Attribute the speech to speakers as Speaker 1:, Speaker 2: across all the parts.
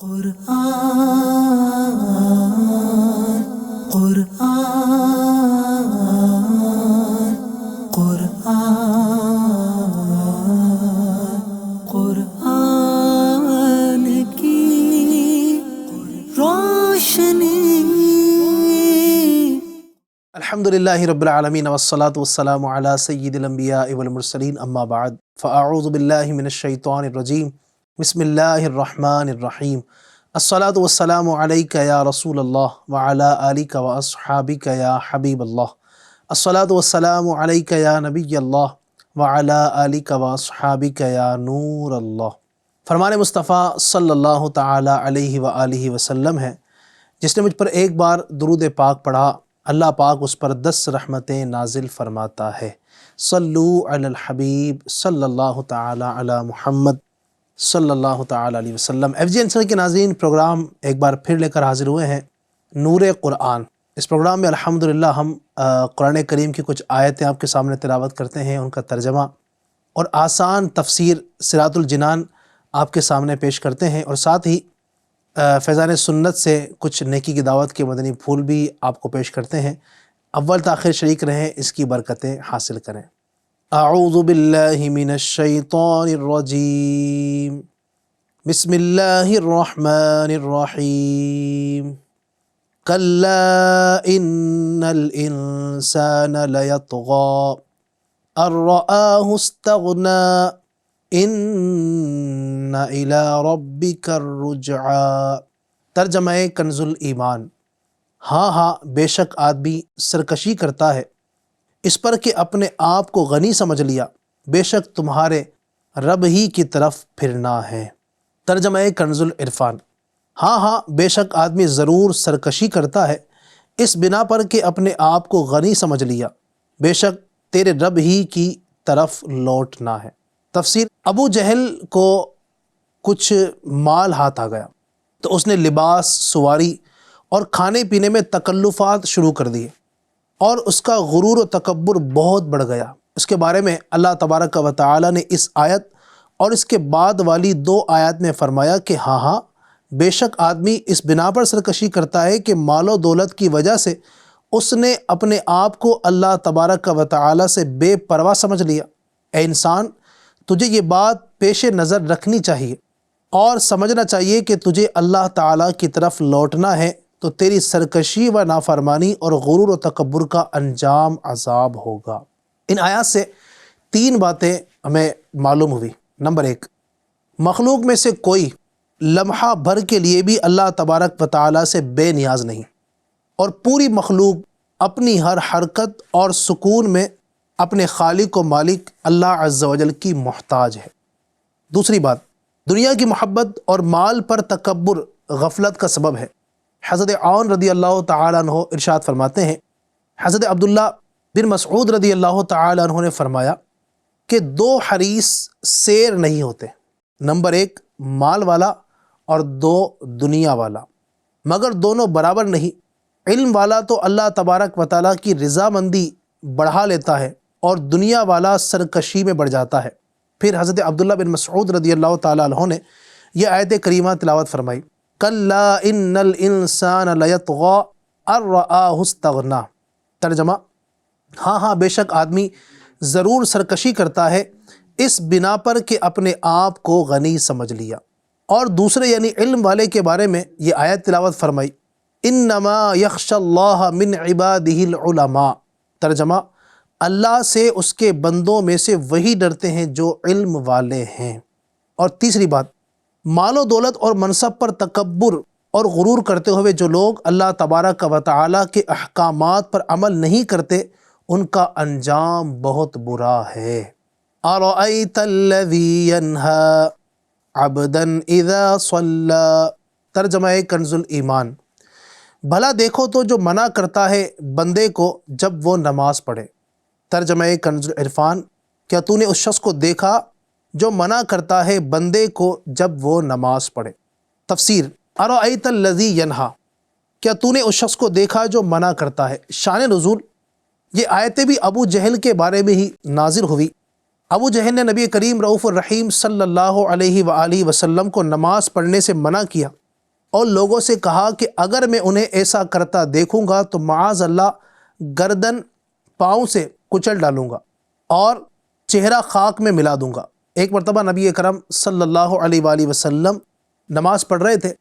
Speaker 1: قرآن قرآن قرآن قرآن کی روشنی۔
Speaker 2: الحمدللہ رب العالمین والصلاة والسلام علی سید الانبیاء والمرسلین، اما بعد فاعوذ باللہ من الشیطان الرجیم، بسم اللہ الرحمن الرحیم۔ الصلاة والسلام علیک یا رسول اللہ وعلی آلک واصحابک یا حبیب اللہ۔ الصلاة والسلام علیک یا نبی اللہ وعلی آلک واصحابک یا نور اللہ۔ فرمان مصطفیٰ صلی اللہ تعالی علیہ وآلہ وسلم ہے، جس نے مجھ پر ایک بار درود پاک پڑھا، اللہ پاک اس پر 10 رحمتیں نازل فرماتا ہے۔ صلو علی الحبیب صلی اللہ تعالی علی محمد صلی اللہ تعالی علیہ وسلم۔ ایف جی اینسر کے ناظرین، پروگرام ایک بار پھر لے کر حاضر ہوئے ہیں، نور قرآن۔ اس پروگرام میں الحمدللہ ہم قرآن کریم کی کچھ آیتیں آپ کے سامنے تلاوت کرتے ہیں، ان کا ترجمہ اور آسان تفسیر صراط الجنان آپ کے سامنے پیش کرتے ہیں، اور ساتھ ہی فیضان سنت سے کچھ نیکی کی دعوت کے مدنی پھول بھی آپ کو پیش کرتے ہیں۔ اول تاخیر شریک رہیں، اس کی برکتیں حاصل کریں۔ اعوذ باللہ من الشیطان الرجیم، بسم اللہ الرحمن الرحیم۔ کلا ان الانسان لیطغی ان رآہ استغنی ان الی ربک الرجعی۔ ترجمہ کنز الایمان۔ ہاں بے شک آدمی سرکشی کرتا ہے اس پر کہ اپنے آپ کو غنی سمجھ لیا، بے شک تمہارے رب ہی کی طرف پھرنا ہے۔ ترجمہ کنز العرفان۔ ہاں بے شک آدمی ضرور سرکشی کرتا ہے اس بنا پر کہ اپنے آپ کو غنی سمجھ لیا، بے شک تیرے رب ہی کی طرف لوٹنا ہے۔ تفسیر۔ ابو جہل کو کچھ مال ہاتھ آ گیا تو اس نے لباس، سواری اور کھانے پینے میں تکلفات شروع کر دیے، اور اس کا غرور و تکبر بہت بڑھ گیا۔ اس کے بارے میں اللہ تبارک و تعالی نے اس آیت اور اس کے بعد والی 2 آیات میں فرمایا کہ ہاں بے شک آدمی اس بنا پر سرکشی کرتا ہے کہ مال و دولت کی وجہ سے اس نے اپنے آپ کو اللہ تبارک و تعالی سے بے پرواہ سمجھ لیا۔ اے انسان، تجھے یہ بات پیش نظر رکھنی چاہیے اور سمجھنا چاہیے کہ تجھے اللہ تعالیٰ کی طرف لوٹنا ہے، تو تیری سرکشی و نافرمانی اور غرور و تکبر کا انجام عذاب ہوگا۔ ان آیات سے 3 باتیں ہمیں معلوم ہوئی۔ نمبر 1، مخلوق میں سے کوئی لمحہ بھر کے لیے بھی اللہ تبارک و تعالیٰ سے بے نیاز نہیں، اور پوری مخلوق اپنی ہر حرکت اور سکون میں اپنے خالق و مالک اللہ عز و جل کی محتاج ہے۔ دوسری بات، دنیا کی محبت اور مال پر تکبر غفلت کا سبب ہے۔ حضرت عون رضی اللہ تعالیٰ عنہ ارشاد فرماتے ہیں، حضرت عبداللہ بن مسعود رضی اللہ تعالیٰ عنہ نے فرمایا کہ 2 حریص سیر نہیں ہوتے، نمبر 1 مال والا اور 2 دنیا والا، مگر دونوں برابر نہیں۔ علم والا تو اللہ تبارک و تعالیٰ کی رضامندی بڑھا لیتا ہے، اور دنیا والا سرکشی میں بڑھ جاتا ہے۔ پھر حضرت عبداللہ بن مسعود رضی اللہ تعالیٰ عنہ نے یہ آیت کریمہ تلاوت فرمائی، کلا ان الانسان لیطغی ان رآہ استغنی۔ ترجمہ، ہاں بے شک آدمی ضرور سرکشی کرتا ہے اس بنا پر کہ اپنے آپ کو غنی سمجھ لیا۔ اور دوسرے یعنی علم والے کے بارے میں یہ آیت تلاوت فرمائی، انما یخشی اللہ من عبادہ العلماء۔ ترجمہ، اللہ سے اس کے بندوں میں سے وہی ڈرتے ہیں جو علم والے ہیں۔ اور تیسری بات، مال و دولت اور منصب پر تکبر اور غرور کرتے ہوئے جو لوگ اللہ تبارک و تعالیٰ کے احکامات پر عمل نہیں کرتے، ان کا انجام بہت برا ہے۔ اَرَأَيْتَ الَّذِي يَنْهَى عَبْدًا إِذَا صَلَّى۔ ترجمہ کنز الایمان۔ بھلا دیکھو تو جو منع کرتا ہے بندے کو جب وہ نماز پڑھے۔ ترجمہ کنز العرفان۔ کیا تو نے اس شخص کو دیکھا جو منع کرتا ہے بندے کو جب وہ نماز پڑھے؟ تفسیر۔ ارأیت الذی ینہا، کیا تو نے اس شخص کو دیکھا جو منع کرتا ہے؟ شان نزول، یہ آیتیں بھی ابو جہل کے بارے میں ہی نازل ہوئی۔ ابو جہل نے نبی کریم رؤوف الرحیم صلی اللہ علیہ وآلہ وسلم کو نماز پڑھنے سے منع کیا، اور لوگوں سے کہا کہ اگر میں انہیں ایسا کرتا دیکھوں گا تو معاذ اللہ گردن پاؤں سے کچل ڈالوں گا اور چہرہ خاک میں ملا دوں گا۔ ایک مرتبہ نبی اکرم صلی اللہ علیہ وآلہ وسلم نماز پڑھ رہے تھے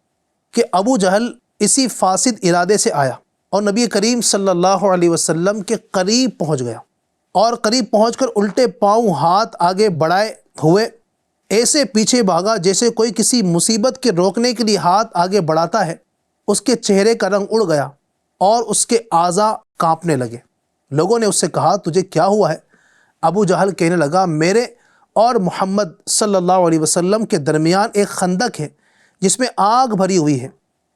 Speaker 2: کہ ابو جہل اسی فاسد ارادے سے آیا اور نبی کریم صلی اللہ علیہ وسلم کے قریب پہنچ گیا، اور قریب پہنچ کر الٹے پاؤں ہاتھ آگے بڑھائے ہوئے ایسے پیچھے بھاگا جیسے کوئی کسی مصیبت کے روکنے کے لیے ہاتھ آگے بڑھاتا ہے۔ اس کے چہرے کا رنگ اڑ گیا اور اس کے اعضاء کانپنے لگے۔ لوگوں نے اس سے کہا تجھے کیا ہوا ہے؟ ابو جہل کہنے لگا میرے اور محمد صلی اللہ علیہ وسلم کے درمیان ایک خندق ہے جس میں آگ بھری ہوئی ہے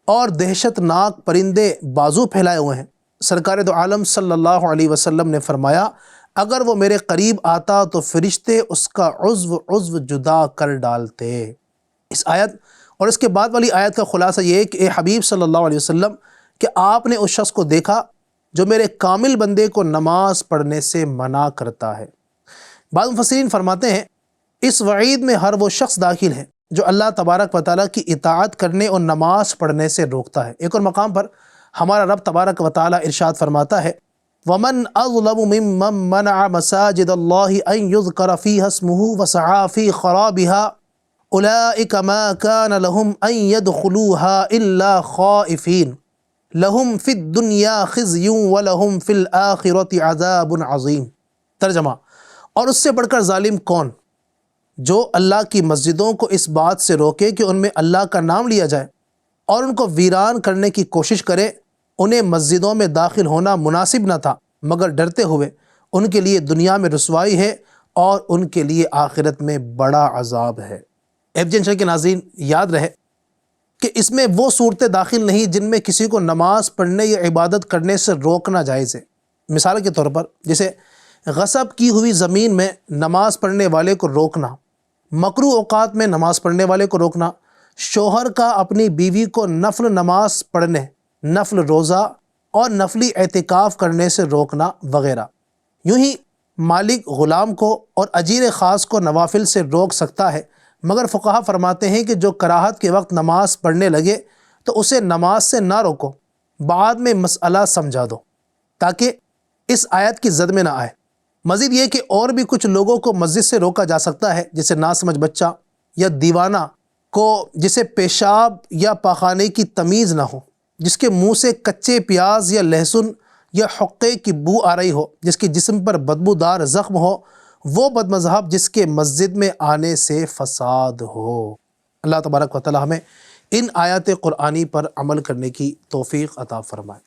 Speaker 2: اور دہشت ناک پرندے بازو پھیلائے ہوئے ہیں۔ سرکار دو عالم صلی اللہ علیہ وسلم نے فرمایا اگر وہ میرے قریب آتا تو فرشتے اس کا عضو جدا کر ڈالتے۔ اس آیت اور اس کے بعد والی آیت کا خلاصہ یہ ہے کہ اے حبیب صلی اللہ علیہ وسلم کہ آپ نے اس شخص کو دیکھا جو میرے کامل بندے کو نماز پڑھنے سے منع کرتا ہے۔ بعض مفسرین فرماتے ہیں اس وعید میں ہر وہ شخص داخل ہے جو اللہ تبارک و تعالیٰ کی اطاعت کرنے اور نماز پڑھنے سے روکتا ہے۔ ایک اور مقام پر ہمارا رب تبارک و تعالیٰ ارشاد فرماتا ہے وَمَنْ أَظْلَمُ مِمَّنْ مَنَعَ مَسَاجِدَ اللَّهِ أَنْ يُذْكَرَ فِيهَا اسْمُهُ وَسَعَى فِي خَرَابِهَا أُولَئِكَ مَا كَانَ لَهُمْ أَنْ يَدْخُلُوهَا إِلَّا خَائِفِينَ لَهُمْ فِي الدُّنْيَا خِزْيٌ وَلَهُمْ فِي الْآخِرَةِ عَذَابٌ عَظِيمٌ۔ ترجمہ، اور اس سے بڑھ کر ظالم کون جو اللہ کی مسجدوں کو اس بات سے روکے کہ ان میں اللہ کا نام لیا جائے اور ان کو ویران کرنے کی کوشش کرے۔ انہیں مسجدوں میں داخل ہونا مناسب نہ تھا مگر ڈرتے ہوئے ان کے لیے دنیا میں رسوائی ہے اور ان کے لیے آخرت میں بڑا عذاب ہے۔ FJ کے ناظرین یاد رہے کہ اس میں وہ صورتیں داخل نہیں جن میں کسی کو نماز پڑھنے یا عبادت کرنے سے روکنا جائز ہے۔ مثال کے طور پر جیسے غصب کی ہوئی زمین میں نماز پڑھنے والے کو روکنا، مکروہ اوقات میں نماز پڑھنے والے کو روکنا، شوہر کا اپنی بیوی کو نفل نماز پڑھنے، نفل روزہ اور نفلی اعتکاف کرنے سے روکنا وغیرہ۔ یوں ہی مالک غلام کو اور اجیر خاص کو نوافل سے روک سکتا ہے، مگر فقہا فرماتے ہیں کہ جو کراہت کے وقت نماز پڑھنے لگے تو اسے نماز سے نہ روکو، بعد میں مسئلہ سمجھا دو تاکہ اس آیت کی زد میں نہ آئے۔ مزید یہ کہ اور بھی کچھ لوگوں کو مسجد سے روکا جا سکتا ہے جیسے ناسمجھ بچہ یا دیوانہ کو جسے پیشاب یا پاخانے کی تمیز نہ ہو، جس کے منہ سے کچے پیاز یا لہسن یا حقے کی بو آ رہی ہو، جس کے جسم پر بدبودار زخم ہو، وہ بد مذہب جس کے مسجد میں آنے سے فساد ہو۔ اللہ تبارک و تعالی ہمیں ان آیات قرآنی پر عمل کرنے کی توفیق عطا فرمائے۔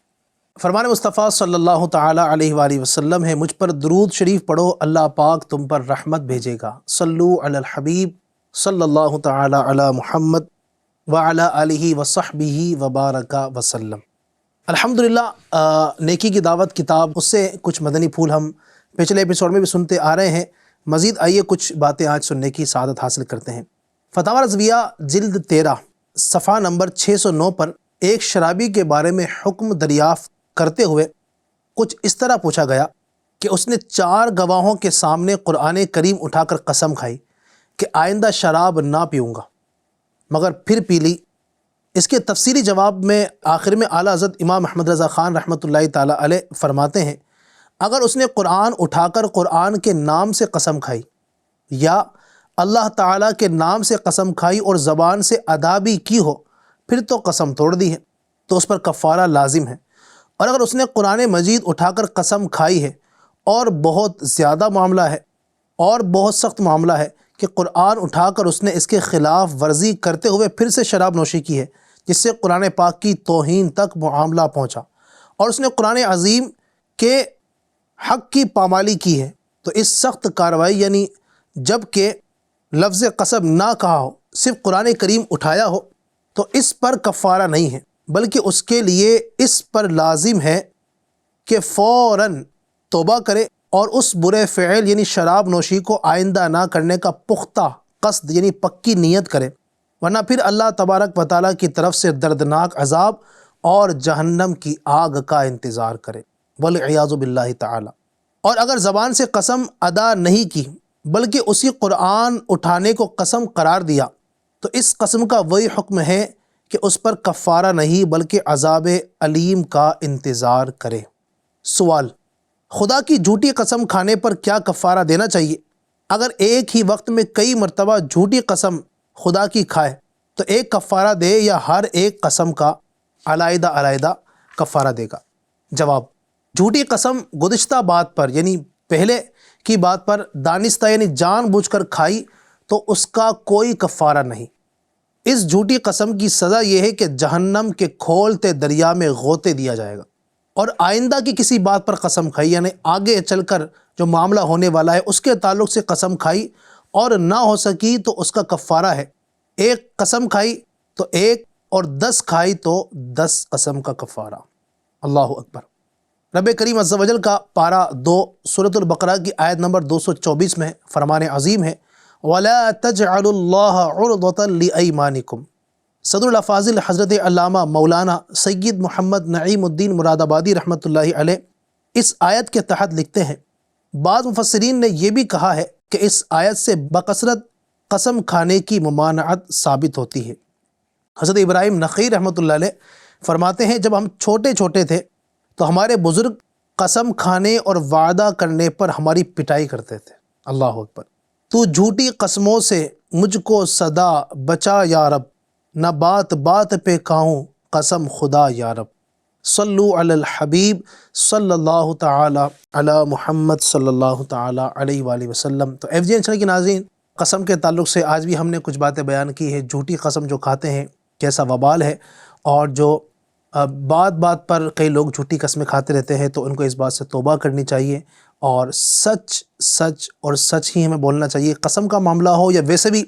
Speaker 2: فرمان مصطفیٰ صلی اللہ تعالی علیہ وآلہ وسلم ہے مجھ پر درود شریف پڑھو اللہ پاک تم پر رحمت بھیجے گا۔ صلو علی الحبیب صلی اللہ تعالی علی محمد وعلی آلہ وصحبہ وبارک وسلم۔ الحمدللہ نیکی کی دعوت کتاب اس سے کچھ مدنی پھول ہم پچھلے ایپیسوڈ میں بھی سنتے آ رہے ہیں، مزید آئیے کچھ باتیں آج سننے کی سعادت حاصل کرتے ہیں۔ فتاوی رضویہ جلد 13 صفحہ نمبر 609 پر ایک شرابی کے بارے میں حکم دریافت کرتے ہوئے کچھ اس طرح پوچھا گیا کہ اس نے 4 گواہوں کے سامنے قرآن کریم اٹھا کر قسم کھائی کہ آئندہ شراب نہ پیوں گا، مگر پھر پی لی۔ اس کے تفصیلی جواب میں آخر میں اعلیٰ حضرت امام احمد رضا خان رحمۃ اللہ تعالیٰ علیہ فرماتے ہیں اگر اس نے قرآن اٹھا کر قرآن کے نام سے قسم کھائی یا اللہ تعالیٰ کے نام سے قسم کھائی اور زبان سے ادا بھی کی ہو پھر تو قسم توڑ دی ہے تو اس پر کفارہ لازم ہے، اور اگر اس نے قرآن مجید اٹھا کر قسم کھائی ہے اور بہت زیادہ معاملہ ہے اور بہت سخت معاملہ ہے کہ قرآن اٹھا کر اس نے اس کے خلاف ورزی کرتے ہوئے پھر سے شراب نوشی کی ہے جس سے قرآن پاک کی توہین تک معاملہ پہنچا، اور اس نے قرآن عظیم کے حق کی پامالی کی ہے، تو اس سخت کارروائی یعنی جب کہ لفظ قسم نہ کہا ہو صرف قرآن کریم اٹھایا ہو تو اس پر کفارہ نہیں ہے، بلکہ اس کے لیے اس پر لازم ہے کہ فوراً توبہ کرے اور اس برے فعل یعنی شراب نوشی کو آئندہ نہ کرنے کا پختہ قصد یعنی پکی نیت کرے، ورنہ پھر اللہ تبارک و تعالیٰ کی طرف سے دردناک عذاب اور جہنم کی آگ کا انتظار کرے والعیاذ باللہ تعالی۔ اور اگر زبان سے قسم ادا نہیں کی بلکہ اسی قرآن اٹھانے کو قسم قرار دیا تو اس قسم کا وہی حکم ہے کہ اس پر کفارہ نہیں بلکہ عذاب علیم کا انتظار کرے۔ سوال: خدا کی جھوٹی قسم کھانے پر کیا کفارہ دینا چاہیے؟ اگر ایک ہی وقت میں کئی مرتبہ جھوٹی قسم خدا کی کھائے تو ایک کفارہ دے یا ہر ایک قسم کا علیحدہ علیحدہ کفارہ دے گا؟ جواب: جھوٹی قسم گزشتہ بات پر یعنی پہلے کی بات پر دانستہ یعنی جان بوجھ کر کھائی تو اس کا کوئی کفارہ نہیں۔ اس جھوٹی قسم کی سزا یہ ہے کہ جہنم کے کھولتے دریا میں غوطے دیا جائے گا۔ اور آئندہ کی کسی بات پر قسم کھائی یعنی آگے چل کر جو معاملہ ہونے والا ہے اس کے تعلق سے قسم کھائی اور نہ ہو سکی تو اس کا کفارہ ہے، ایک قسم کھائی تو ایک اور 10 کھائی تو 10 قسم کا کفارہ۔ اللہ اکبر۔ رب کریم عز و جل کا پارہ 2 سورۃ البقرہ کی آیت نمبر 224 میں فرمان عظیم ہے وَلَا تَجْعَلُوا اللَّهَ عُرْضَةً لِأَيْمَانِكُمْ۔ صدر الافاضل حضرت علامہ مولانا سید محمد نعیم الدین مراد آبادی رحمۃ اللہ علیہ اس آیت کے تحت لکھتے ہیں، بعض مفسرین نے یہ بھی کہا ہے کہ اس آیت سے بکثرت قسم کھانے کی ممانعت ثابت ہوتی ہے۔ حضرت ابراہیم نخعی رحمۃ اللہ علیہ فرماتے ہیں جب ہم چھوٹے چھوٹے تھے تو ہمارے بزرگ قسم کھانے اور وعدہ کرنے پر ہماری پٹائی کرتے تھے۔ اللہ اکبر۔ تو جھوٹی قسموں سے مجھ کو صدا بچا یا رب، نہ بات بات پہ کھاؤں قسم خدا یا رب۔ صلو علی الحبیب صلی اللہ تعالی علی محمد صلی اللہ تعالی علیہ وآلہ وسلم۔ تو ایف جی این چینل کے ناظرین، قسم کے تعلق سے آج بھی ہم نے کچھ باتیں بیان کی ہیں۔ جھوٹی قسم جو کھاتے ہیں کیسا وبال ہے، اور جو بات بات پر کئی لوگ جھوٹی قسمیں کھاتے رہتے ہیں تو ان کو اس بات سے توبہ کرنی چاہیے اور سچ سچ اور سچ ہی ہمیں بولنا چاہیے۔ قسم کا معاملہ ہو یا ویسے بھی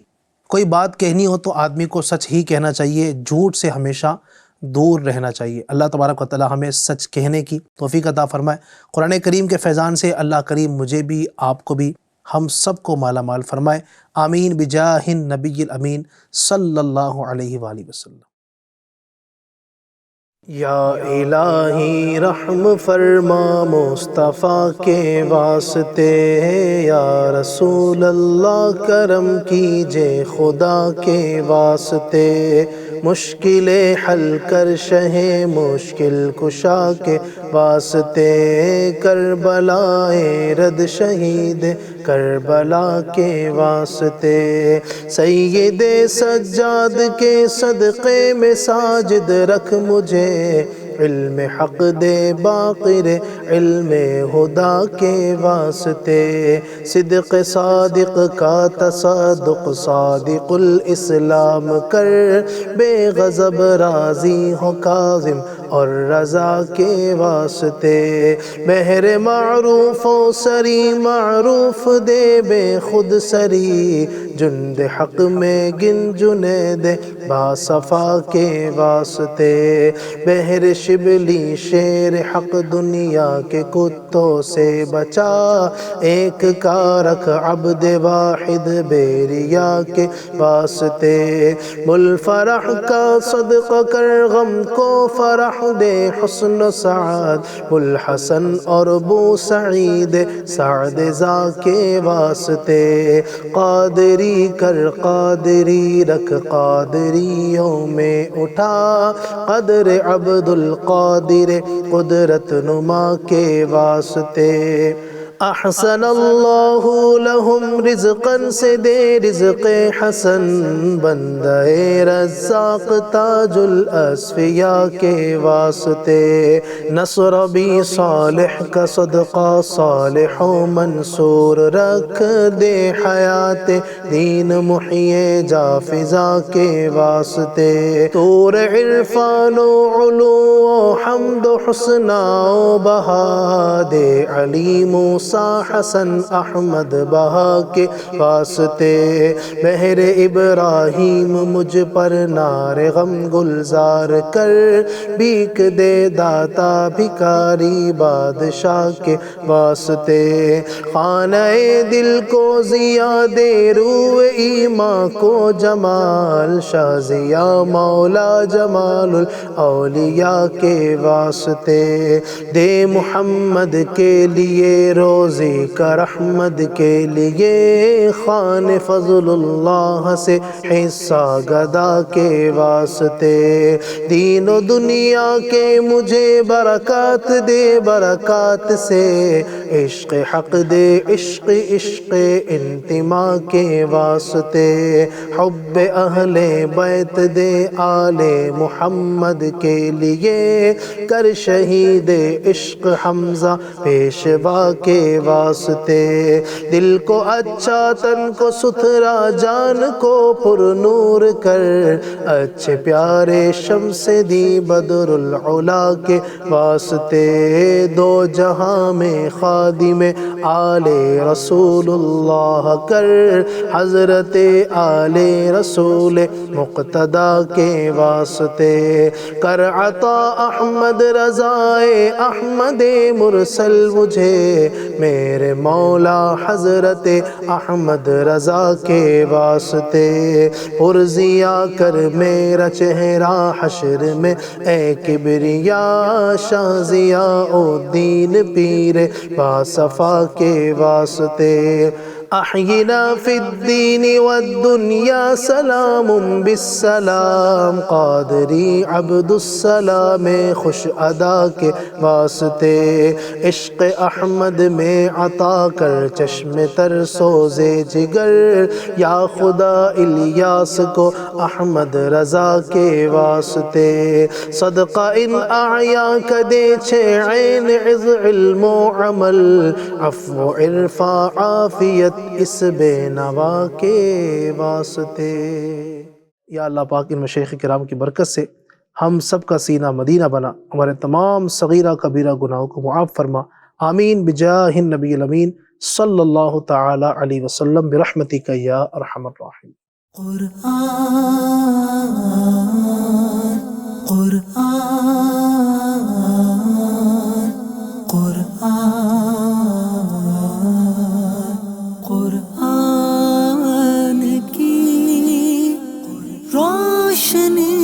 Speaker 2: کوئی بات کہنی ہو تو آدمی کو سچ ہی کہنا چاہیے، جھوٹ سے ہمیشہ دور رہنا چاہیے۔ اللہ تبارک و تعالی ہمیں سچ کہنے کی توفیق عطا فرمائے۔ قرآن کریم کے فیضان سے اللہ کریم مجھے بھی، آپ کو بھی، ہم سب کو مالا مال فرمائے، آمین بجاہ النبی الامین صلی اللہ علیہ وآلہ وسلم۔ یا الہی رحم فرما مصطفیٰ کے واسطے، یا رسول اللہ کرم کیجے خدا کے واسطے، مشکلیں حل کر شہ مشکل کشا کے واسطے، کربلائے رد شہید کربلا کے واسطے، سید سجاد کے صدقے میں ساجد رکھ مجھے، علم حق دے باقر علم ہدا کے واسطے، صدق صادق کا تصدق صادق الاسلام کر، بے غضب راضی ہو کاظم اور رضا کے واسطے، بہر معروف و سری معروف دے بے خود سری، جند حق میں گن جنید باصفا کے واسطے، بہر شبلی شیر حق دنیا کے کتوں سے بچا، ایک کا رکھ عبد واحد بیریا کے واسطے، بلفرح کا صدقہ کر غم کو فرح دے حسن و سعاد، بلحسن اور بو سعید سعد ذا کے واسطے، قادری کر قادری رکھ قادریوں میں اٹھا، قدر عبد القادر قدرت نما کے واسطے، احسن اللہ لہم رزقا سے دے رزق حسن، بندہ رزاق تاج الاسفیاء کے واسطے، نصر بھی صالح کا صدقہ صالح و منصور رکھ دے، حیات دین محیی جافزا کے واسطے، طور عرفان و علو و حمد و حسنہ و بہا دے، علی موسیٰ حسن احمد بہا کے واسطے، بہر ابراہیم مجھ پر نار غم گلزار کر، بیک دے داتا بھکاری بادشاہ کے واسطے، خانہ دل کو ضیا دے روح ایمان کو جمال، شاہ ضیا مولا جمال الاولیاء کے واسطے، دے محمد کے لیے رو روزی کر احمد کے لیے، خوان فضل اللہ سے حصہ گدا کے واسطے، دین و دنیا کے مجھے برکات دے، برکات سے عشق حق دے، عشق عشق انتما کے واسطے، حب اہل بیت دے آل محمد کے لیے، کر شہید عشق حمزہ پیشوا کے واسطے، دل کو اچھا تن کو ستھرا جان کو پر نور کر، اچھے پیارے شمس دی بدر العلا کے واسطے، دو جہاں میں خادم آل رسول اللہ کر، حضرت آل رسول مقتدی کے واسطے، کر عطا احمد رضائے احمد مرسل مجھے، میرے مولا حضرت احمد رضا کے واسطے، پرزیا کر میرا چہرہ حشر میں اے کبریا، شاہ ضیاء الدین پیر باصفا کے واسطے، احینا فی الدین والدنیا سلام بالسلام، قادری عبد السلام خوش ادا کے واسطے، عشق احمد میں عطا کر چشم تر سوزے جگر، یا خدا الیاس کو احمد رضا کے واسطے، صدقہ ان اعیا کدے چھے عین عز علم و عمل، عفو عرفا عافیت اس بے نوا کے واسطے۔ یا اللہ پاک ان مشایخ کرام کی برکت سے ہم سب کا سینہ مدینہ بنا، ہمارے تمام صغیرہ کبیرہ گناہوں کو معاف فرما، آمین بجاہ النبی الامین صلی اللہ تعالی علیہ وسلم برحمتک یا ارحم الراحمین۔
Speaker 1: قرآن کی روشنی